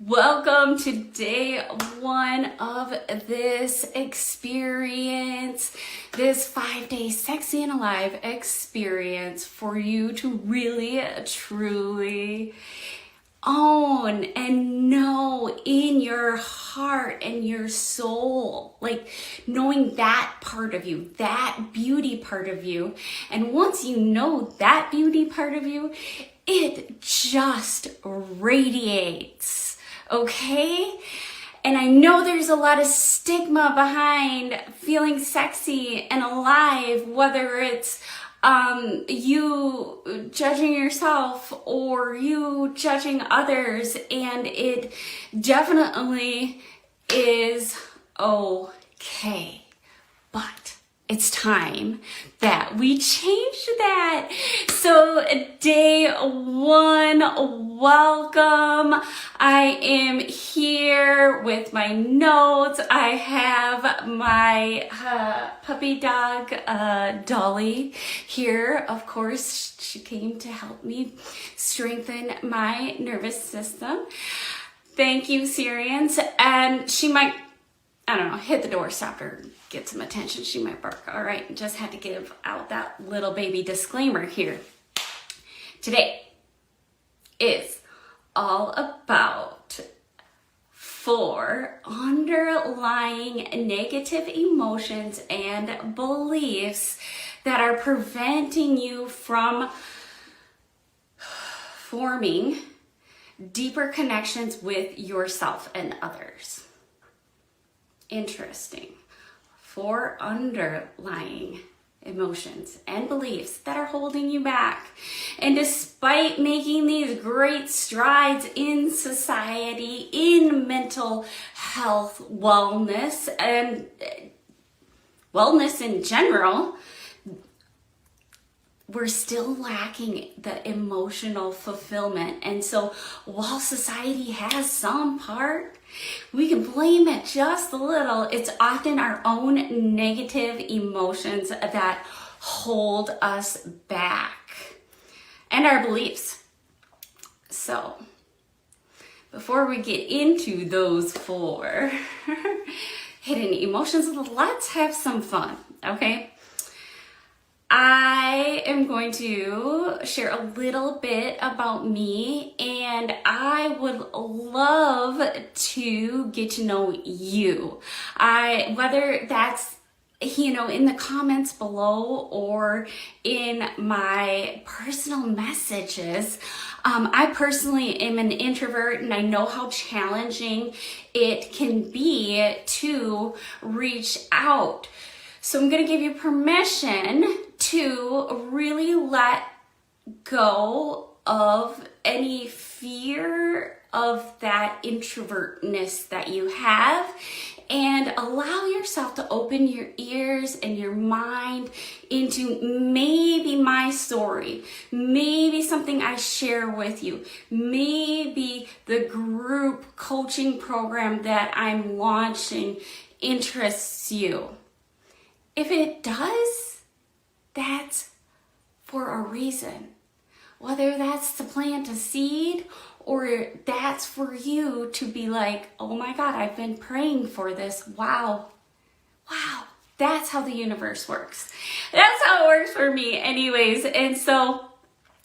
Welcome to day one of this experience, this 5-day Sexy and Alive experience for you to really, truly own and know in your heart and your soul, like knowing that part of you, that beauty part of you. And once you know that beauty part of you, it just radiates, okay? And I know there's a lot of stigma behind feeling sexy and alive, whether it's you judging yourself or you judging others, and it definitely is okay. But it's time that we change that. So day one, welcome. I am here with my notes. I have my puppy dog, Dolly, here. Of course, she came to help me strengthen my nervous system. Thank you, Syrians. And she might, I don't know, hit the door, stop her, get some attention. She might bark. All right, just had to give out that little baby disclaimer here. Today is all about 4 underlying negative emotions and beliefs that are preventing you from forming deeper connections with yourself and others. Interesting. 4 underlying emotions and beliefs that are holding you back. And despite making these great strides in society, in mental health, wellness, and wellness in general, we're still lacking the emotional fulfillment. And so while society has some part, we can blame it just a little. It's often our own negative emotions that hold us back, and our beliefs. So before we get into those 4 hidden emotions, let's have some fun, okay? I am going to share a little bit about me, and I would love to get to know you. Whether that's, in the comments below or in my personal messages. I personally am an introvert, and I know how challenging it can be to reach out. So I'm going to give you permission to really let go of any fear of that introvertness that you have, and allow yourself to open your ears and your mind into maybe my story, maybe something I share with you, maybe the group coaching program that I'm launching interests you. If it does, that's for a reason. Whether that's to plant a seed or that's for you to be like, oh my God, I've been praying for this. Wow. That's how the universe works. That's how it works for me anyways. And so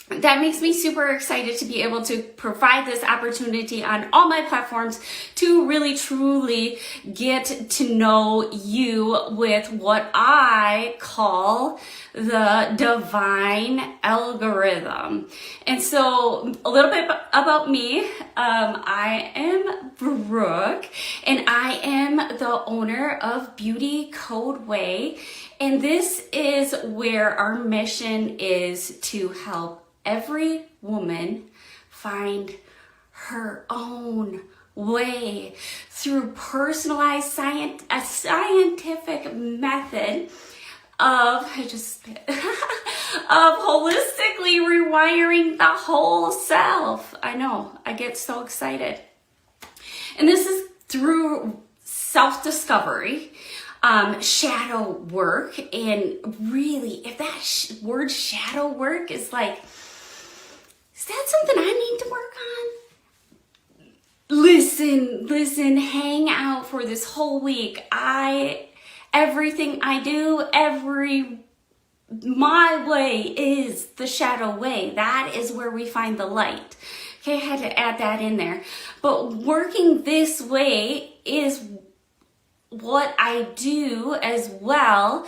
that makes me super excited to be able to provide this opportunity on all my platforms to really truly get to know you with what I call the divine algorithm. And so a little bit about me. I am Brooke, and I am the owner of Beauty Code Way. And this is where our mission is to help every woman find her own way through personalized scientific method of holistically rewiring the whole self. I know, I get so excited. And this is through self-discovery, shadow work, and really, if that word shadow work is like, is that something I need to work on? listen, hang out for this whole week. Everything I do, my way is the shadow way. That is where we find the light. Okay, I had to add that in there. But working this way is what I do as well,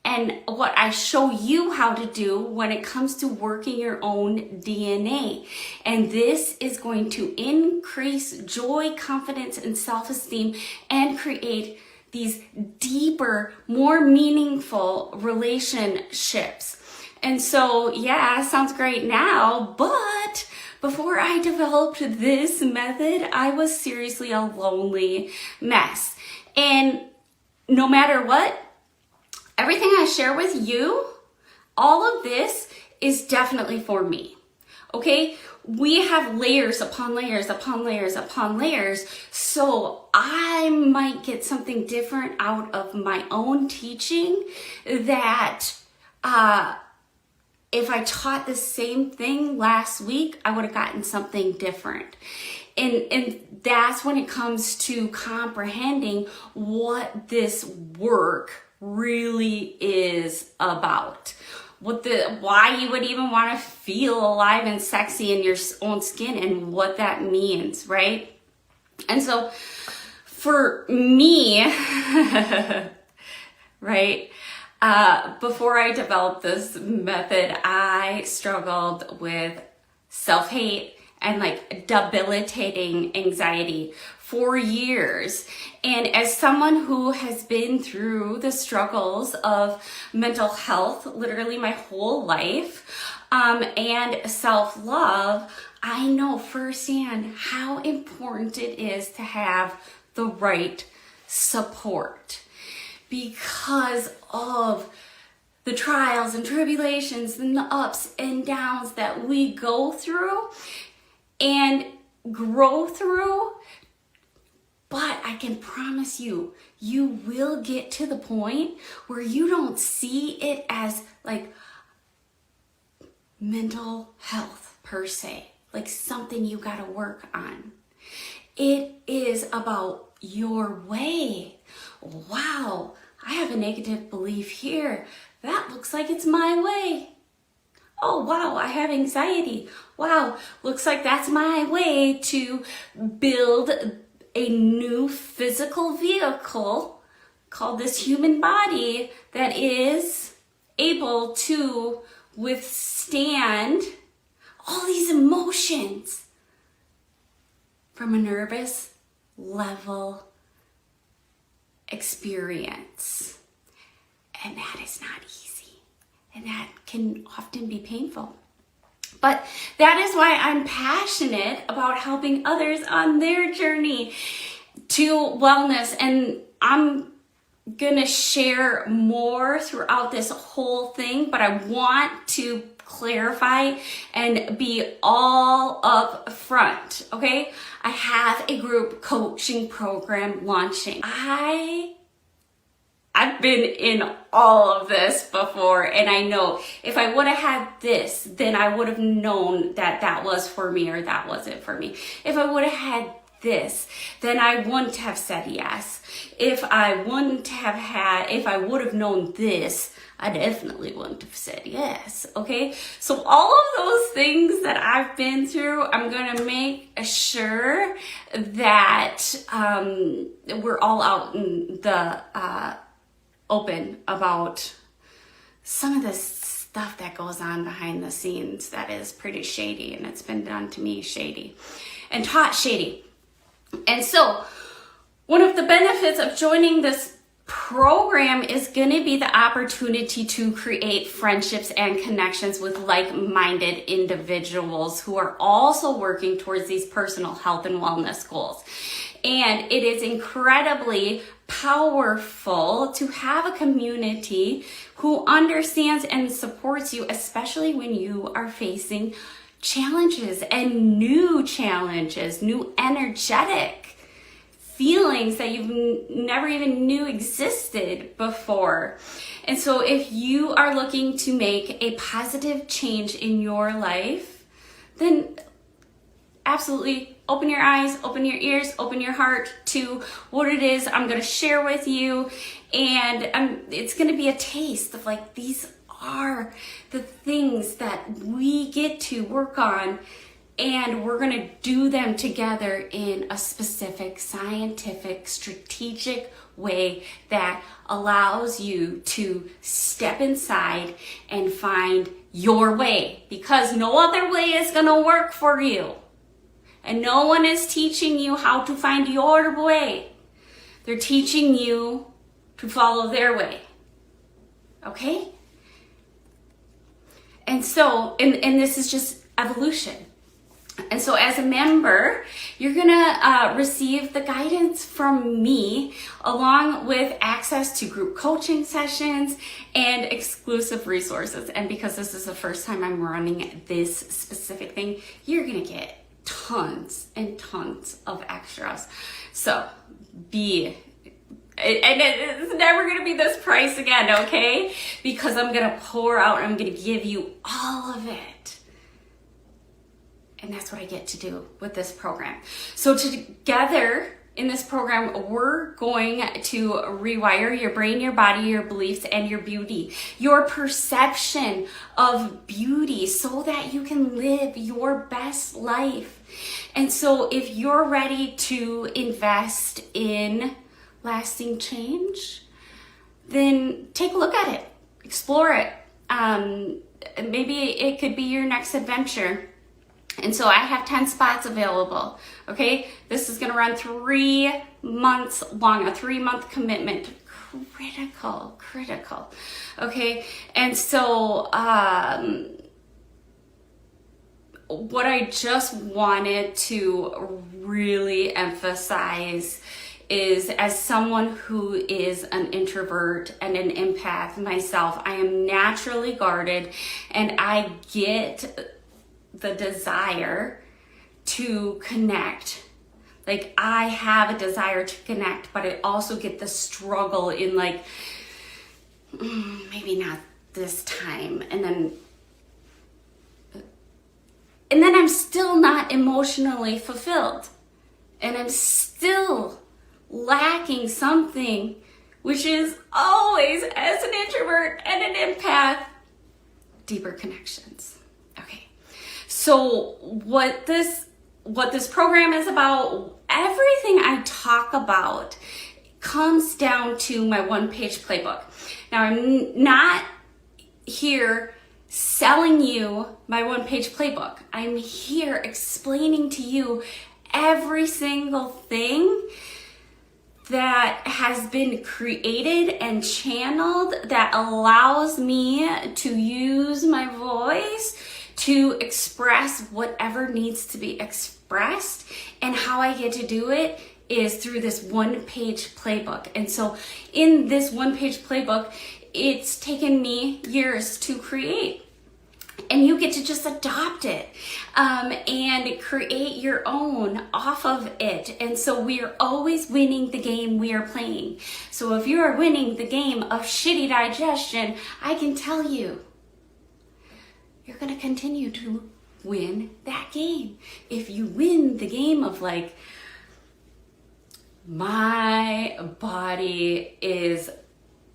and what I show you how to do when it comes to working your own DNA. And this is going to increase joy, confidence, and self-esteem, and create these deeper, more meaningful relationships. And so, yeah, sounds great now, but before I developed this method, I was seriously a lonely mess. And no matter what, everything I share with you, all of this is definitely for me, okay? We have layers upon layers upon layers upon layers, so I might get something different out of my own teaching that if I taught the same thing last week, I would have gotten something different. And that's when it comes to comprehending what this work really is about. Why you would even want to feel alive and sexy in your own skin, and what that means, right? And so for me, right, before I developed this method, I struggled with self-hate and like debilitating anxiety for years. And as someone who has been through the struggles of mental health literally my whole life, and self-love, I know firsthand how important it is to have the right support, because of the trials and tribulations and the ups and downs that we go through and grow through. But I can promise you, you will get to the point where you don't see it as like mental health per se, like something you gotta work on. It is about your way. Wow, I have a negative belief here. That looks like it's my way. Oh, wow, I have anxiety. Wow, looks like that's my way to build a new physical vehicle called this human body that is able to withstand all these emotions from a nervous level experience. And that is not easy. And that can often be painful. But that is why I'm passionate about helping others on their journey to wellness. And I'm gonna share more throughout this whole thing, but I want to clarify and be all up front, okay? I have a group coaching program launching. I've been in all of this before, and I know if I would have had this, then I would have known that that was for me or that wasn't for me. If I would have had this, then I wouldn't have said yes. If I would have known this, I definitely wouldn't have said yes, okay? So all of those things that I've been through, I'm gonna make sure that we're all out in the open about some of this stuff that goes on behind the scenes that is pretty shady, and it's been done to me shady and taught shady. And so one of the benefits of joining this program is going to be the opportunity to create friendships and connections with like-minded individuals who are also working towards these personal health and wellness goals. And it is incredibly powerful to have a community who understands and supports you, especially when you are facing challenges, new energetic feelings that you've never even knew existed before. And so if you are looking to make a positive change in your life, then absolutely open your eyes, open your ears, open your heart to what it is I'm going to share with you. And it's going to be a taste of like, these are the things that we get to work on, and we're going to do them together in a specific, scientific, strategic way that allows you to step inside and find your way, because no other way is going to work for you. And no one is teaching you how to find your way. They're teaching you to follow their way. Okay? And so, and this is just evolution. And so as a member, you're gonna receive the guidance from me, along with access to group coaching sessions and exclusive resources. And because this is the first time I'm running this specific thing, you're gonna get tons and tons of extras. So and it's never gonna be this price again, okay? Because I'm gonna pour out and I'm gonna give you all of it. And that's what I get to do with this program. So together in this program, we're going to rewire your brain, your body, your beliefs, and your beauty, your perception of beauty, so that you can live your best life. And so if you're ready to invest in lasting change, then take a look at it, explore it. Maybe it could be your next adventure. And so I have 10 spots available, okay? This is gonna run 3 months long, a 3-month commitment. Critical, okay? And so what I just wanted to really emphasize is, as someone who is an introvert and an empath myself, I am naturally guarded, and I get the desire to connect. Like, I have a desire to connect, but I also get the struggle in like, maybe not this time. And then I'm still not emotionally fulfilled. And I'm still lacking something, which is always, as an introvert and an empath, deeper connections. Okay. So what this program is about, everything I talk about comes down to my 1-page playbook. Now, I'm not here selling you my 1-page playbook. I'm here explaining to you every single thing that has been created and channeled that allows me to use my voice to express whatever needs to be expressed. And how I get to do it is through this 1-page playbook. And so in this 1-page playbook, it's taken me years to create. And you get to just adopt it and create your own off of it. And so we are always winning the game we are playing. So if you are winning the game of shitty digestion, I can tell you, you're going to continue to win that game. If you win the game of like, my body is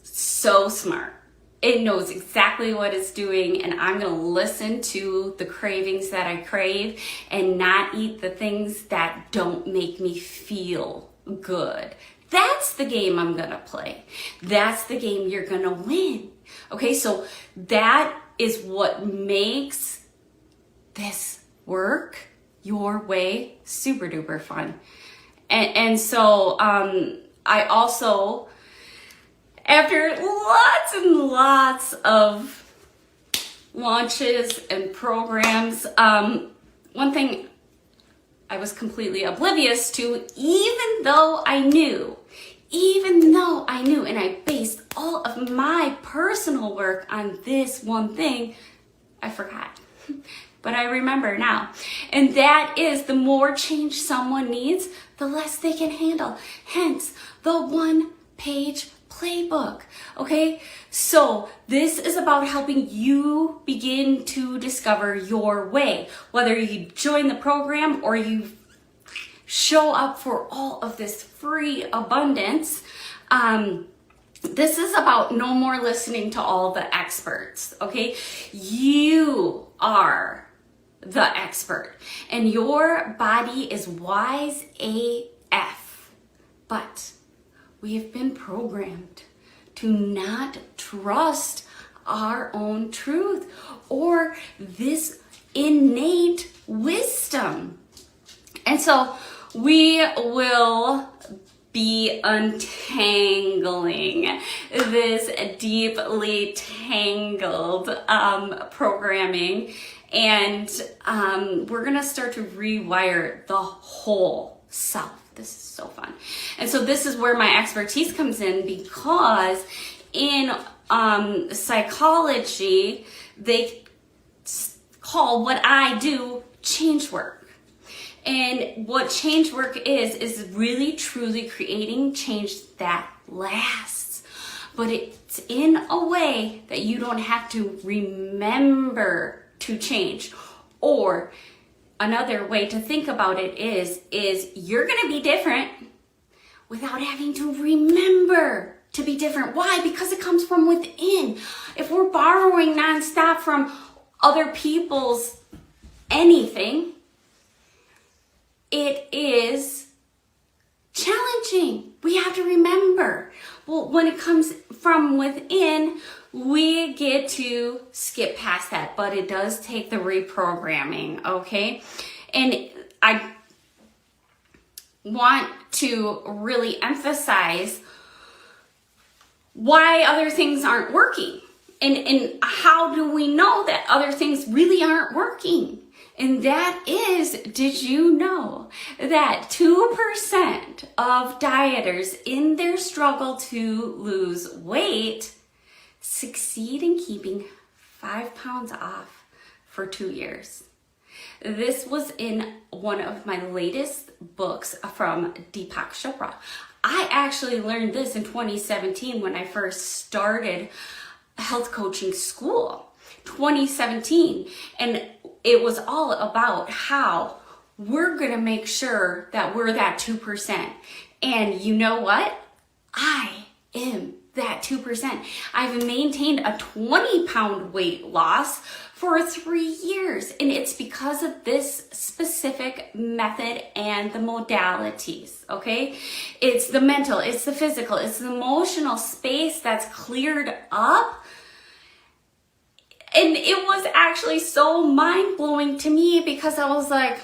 so smart, it knows exactly what it's doing, and I'm going to listen to the cravings that I crave and not eat the things that don't make me feel good. That's the game I'm going to play. That's the game you're going to win. Okay, so that is what makes this work your way super duper fun. And so I also, after lots and lots of launches and programs, one thing I was completely oblivious to, even though I knew, and I based all of my personal work on this one thing, I forgot. But I remember now. And that is, the more change someone needs, the less they can handle. Hence, the 1-page playbook. Okay? So this is about helping you begin to discover your way. Whether you join the program or you show up for all of this free abundance. This is about no more listening to all the experts, okay? You are the expert, and your body is wise AF. But we have been programmed to not trust our own truth or this innate wisdom. And so we will be untangling this deeply tangled programming, and we're gonna start to rewire the whole self. This is so fun. And so this is where my expertise comes in, because in psychology, they call what I do change work. And what change work is really truly creating change that lasts. But it's in a way that you don't have to remember to change. Or another way to think about it is you're gonna be different without having to remember to be different. Why? Because it comes from within. If we're borrowing nonstop from other people's anything, it is challenging. We have to remember. Well, when it comes from within, we get to skip past that, but it does take the reprogramming, okay? And I want to really emphasize why other things aren't working. And how do we know that other things really aren't working? And that is, did you know that 2% of dieters in their struggle to lose weight succeed in keeping 5 pounds off for 2 years? This was in one of my latest books from Deepak Chopra. I actually learned this in 2017 when I first started health coaching school. 2017. And it was all about how we're going to make sure that we're that 2%. And you know what? I am that 2%. I've maintained a 20-pound weight loss for 3 years. And it's because of this specific method and the modalities, okay? It's the mental, it's the physical, it's the emotional space that's cleared up. And it was actually so mind-blowing to me, because I was like,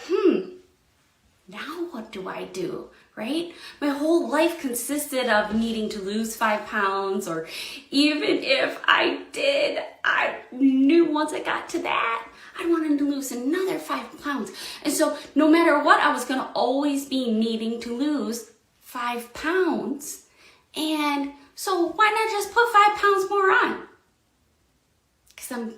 now what do I do, right? My whole life consisted of needing to lose 5 pounds, or even if I did, I knew once I got to that, I wanted to lose another 5 pounds. And so no matter what, I was gonna always be needing to lose 5 pounds. And so why not just put 5 pounds more on? Because I'm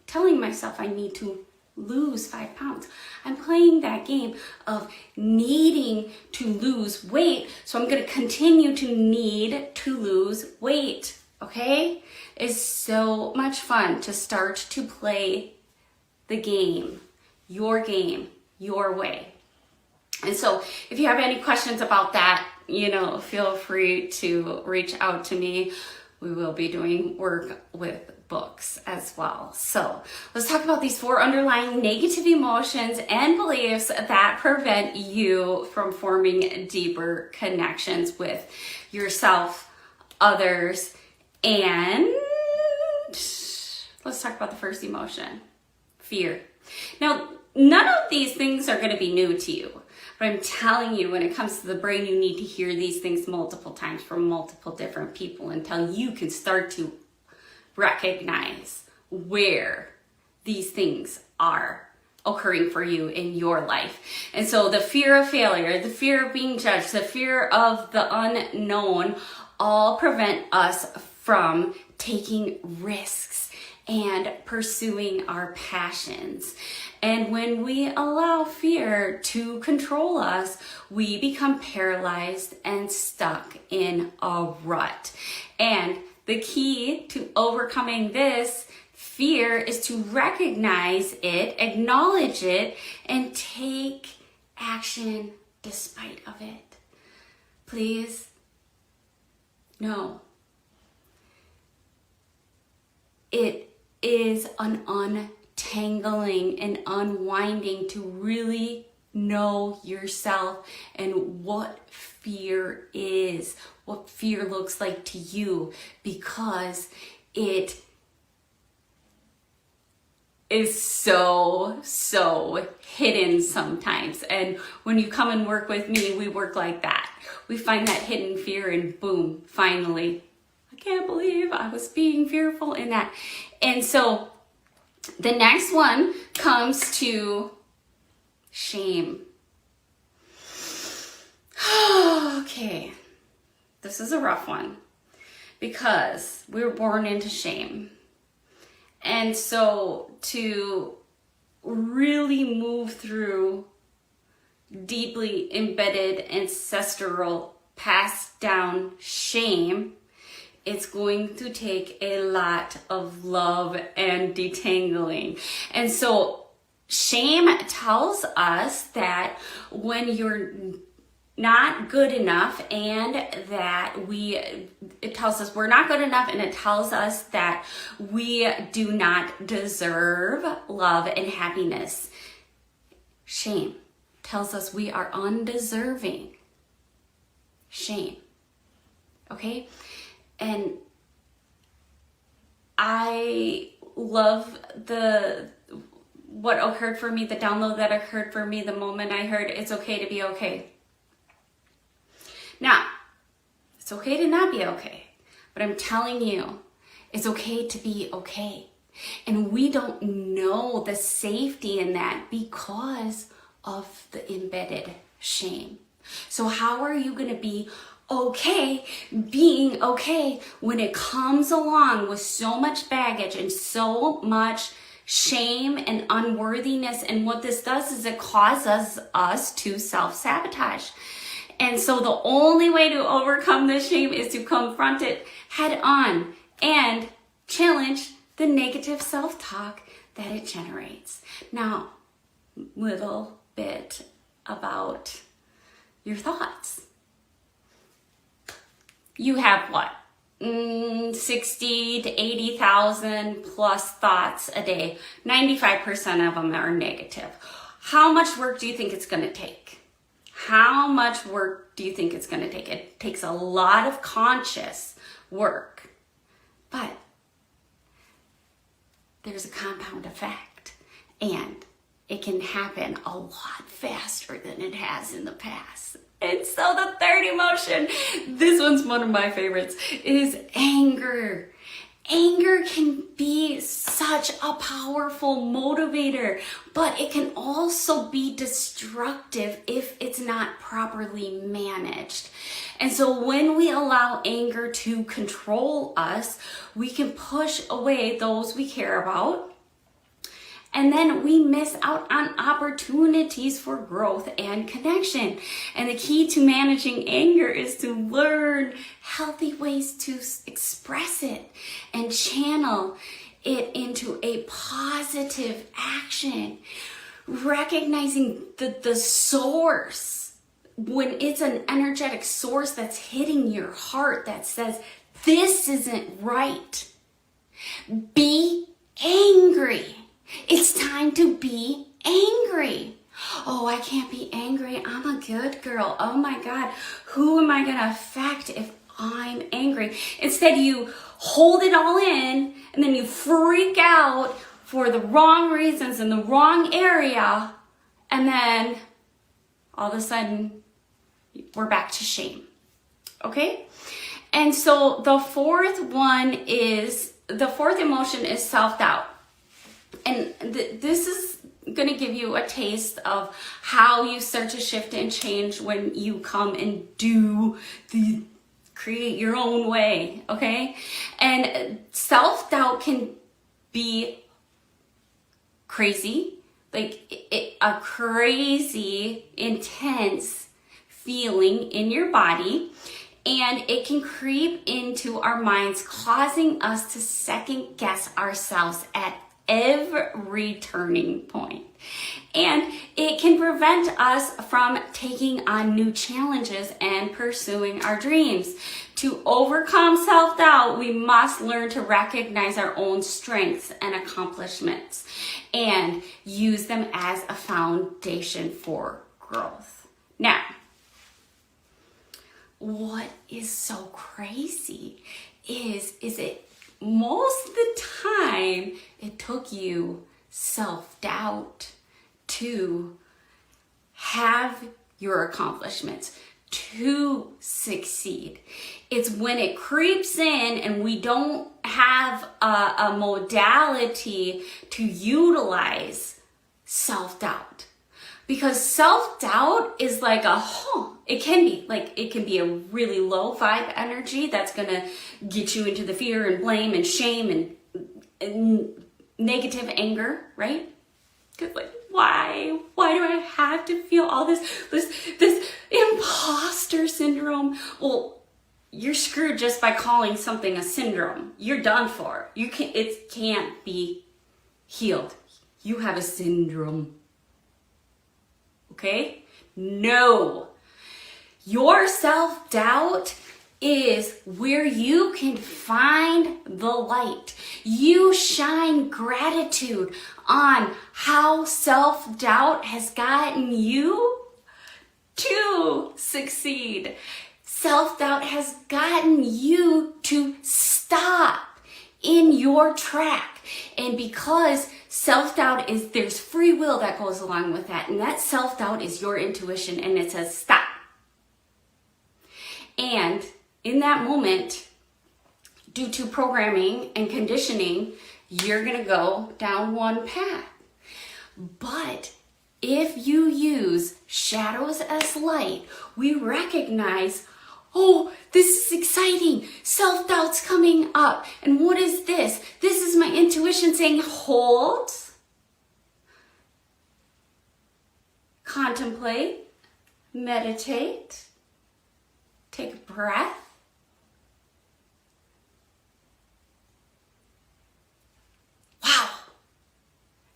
telling myself I need to lose 5 pounds. I'm playing that game of needing to lose weight, so I'm going to continue to need to lose weight, okay? It's so much fun to start to play the game, your way. And so if you have any questions about that, feel free to reach out to me. We will be doing work with books as well. So let's talk about these 4 underlying negative emotions and beliefs that prevent you from forming deeper connections with yourself, others, and let's talk about the first emotion, fear. Now, none of these things are going to be new to you. But I'm telling you, when it comes to the brain, you need to hear these things multiple times from multiple different people until you can start to recognize where these things are occurring for you in your life. And so the fear of failure, the fear of being judged, the fear of the unknown all prevent us from taking risks and pursuing our passions. And when we allow fear to control us, we become paralyzed and stuck in a rut. And the key to overcoming this fear is to recognize it, acknowledge it, and take action despite of it. Please, no. It is an untangling and unwinding to really know yourself and what fear is, what fear looks like to you, because it is so hidden sometimes. And when you come and work with me, we work like that. We find that hidden fear and boom, finally, I can't believe I was being fearful in that. And so the next one comes to shame. Okay, this is a rough one because we were born into shame. And so to really move through deeply embedded ancestral passed down shame, it's going to take a lot of love and detangling. And so shame tells us that when you're not good enough, and that it tells us we're not good enough, and it tells us that we do not deserve love and happiness. Shame tells us we are undeserving. Shame. Okay? And I love what occurred for me, the download that occurred for me the moment I heard it's okay to be okay. Now, it's okay to not be okay, but I'm telling you, it's okay to be okay. And we don't know the safety in that because of the embedded shame. So how are you going to be okay being okay when it comes along with so much baggage and so much shame and unworthiness? And what this does is it causes us to self-sabotage. And so the only way to overcome this shame is to confront it head on and challenge the negative self-talk that it generates. Now, little bit about your thoughts. You have what? 60 to 80,000 plus thoughts a day. 95% of them are negative. How much work do you think it's going to take? How much work do you think it's going to take? It takes a lot of conscious work, but there's a compound effect, and it can happen a lot faster than it has in the past. And so the third emotion, this one's one of my favorites, is anger. Anger can be such a powerful motivator, but it can also be destructive if it's not properly managed. And so when we allow anger to control us, we can push away those we care about, and then we miss out on opportunities for growth and connection. And the key to managing anger is to learn healthy ways to express it and channel it into a positive action. Recognizing the source, when it's an energetic source that's hitting your heart that says, this isn't right. Be angry. It's time to be angry. Oh, I can't be angry. I'm a good girl. Oh my God, who am I going to affect if I'm angry? Instead, you hold it all in and then you freak out for the wrong reasons in the wrong area. And then all of a sudden, we're back to shame. Okay? And so the fourth emotion is self-doubt. And this is going to give you a taste of how you start to shift and change when you come and create your own way, okay? And self-doubt can be crazy, like a crazy, intense feeling in your body. And it can creep into our minds, causing us to second guess ourselves at every turning point. And it can prevent us from taking on new challenges and pursuing our dreams. To overcome self-doubt, we must learn to recognize our own strengths and accomplishments and use them as a foundation for growth. Now, what is so crazy is it most of the time it took you self-doubt to have your accomplishments, to succeed. It's when it creeps in and we don't have a modality to utilize self-doubt. Because self-doubt is like it can be a really low vibe energy that's gonna get you into the fear and blame and shame and negative anger, right? Because like, why do I have to feel all this imposter syndrome? Well, you're screwed just by calling something a syndrome. You're done for. It can't be healed. You have a syndrome. Okay? No. Your self-doubt is where you can find the light. You shine gratitude on how self-doubt has gotten you to succeed. Self-doubt has gotten you to stop in your track. And because self-doubt there's free will that goes along with that. And that self-doubt is your intuition, and it says stop. And in that moment, due to programming and conditioning, you're going to go down one path. But if you use shadows as light, we recognize, oh, this is exciting. Self-doubt's coming up. And what is this? This is my intuition saying, hold, contemplate, meditate, take a breath. Wow.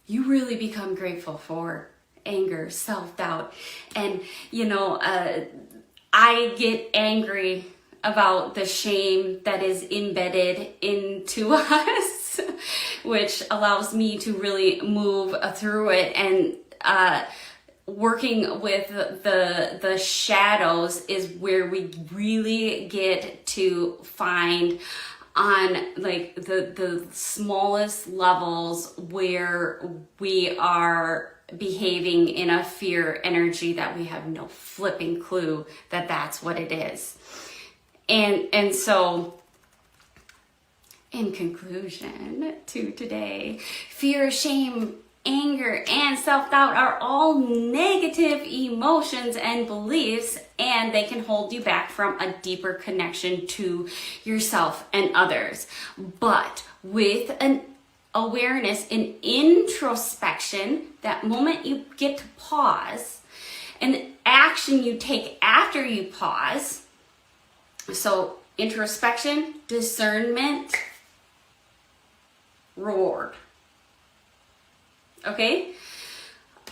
You really become grateful for anger, self-doubt. And, I get angry about the shame that is embedded into us, which allows me to really move through it. And working with the shadows is where we really get to find on like the smallest levels where we are behaving in a fear energy that we have no flipping clue that that's what it is. And so in conclusion to today, fear, shame, anger, and self-doubt are all negative emotions and beliefs, and they can hold you back from a deeper connection to yourself and others. But with an awareness and introspection, that moment you get to pause, and the action you take after you pause, so introspection, discernment, reward. Okay?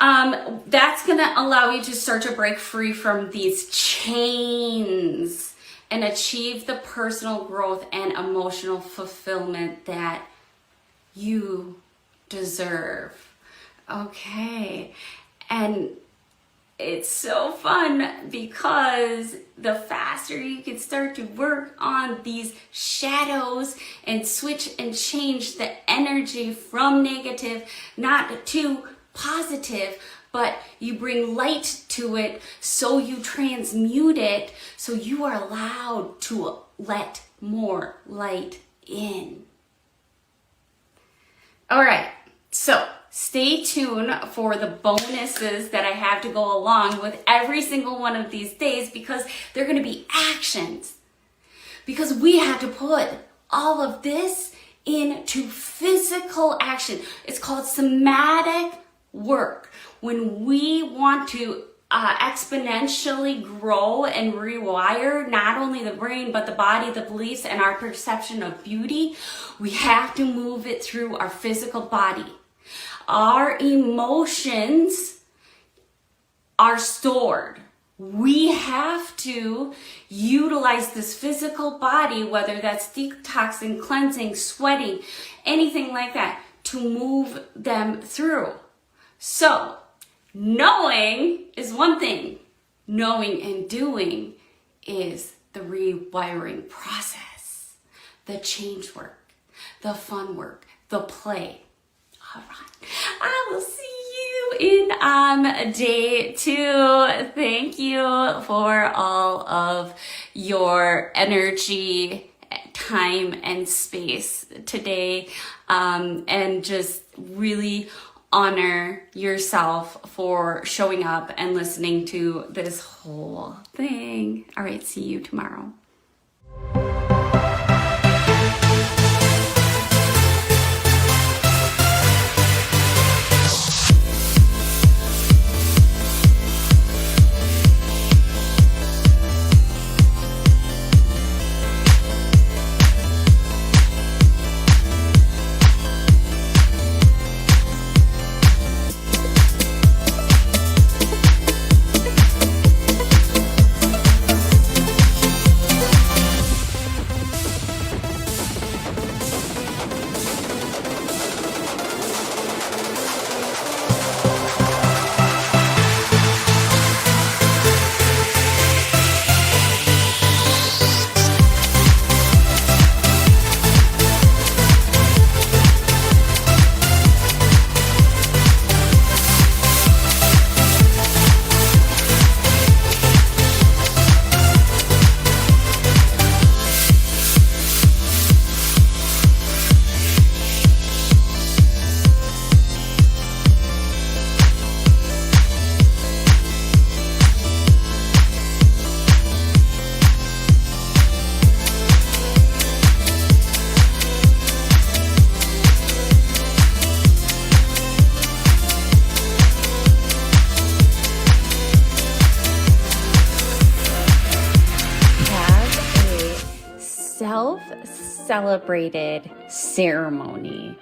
That's gonna allow you to start to break free from these chains and achieve the personal growth and emotional fulfillment that you deserve. Okay? And it's so fun because the faster you can start to work on these shadows and switch and change the energy from negative, not to positive, but you bring light to it, so you transmute it, so you are allowed to let more light in. All right, so stay tuned for the bonuses that I have to go along with every single one of these days, because they're going to be actions. Because we have to put all of this into physical action. It's called somatic work. When we want to exponentially grow and rewire not only the brain, but the body, the beliefs, and our perception of beauty, we have to move it through our physical body. Our emotions are stored. We have to utilize this physical body, whether that's detoxing, cleansing, sweating, anything like that, to move them through. So, knowing is one thing. Knowing and doing is the rewiring process, the change work, the fun work, the play. All right. I will see you in day 2. Thank you for all of your energy, time, and space today. And just really honor yourself for showing up and listening to this whole thing. All right, see you tomorrow. Self-celebrated ceremony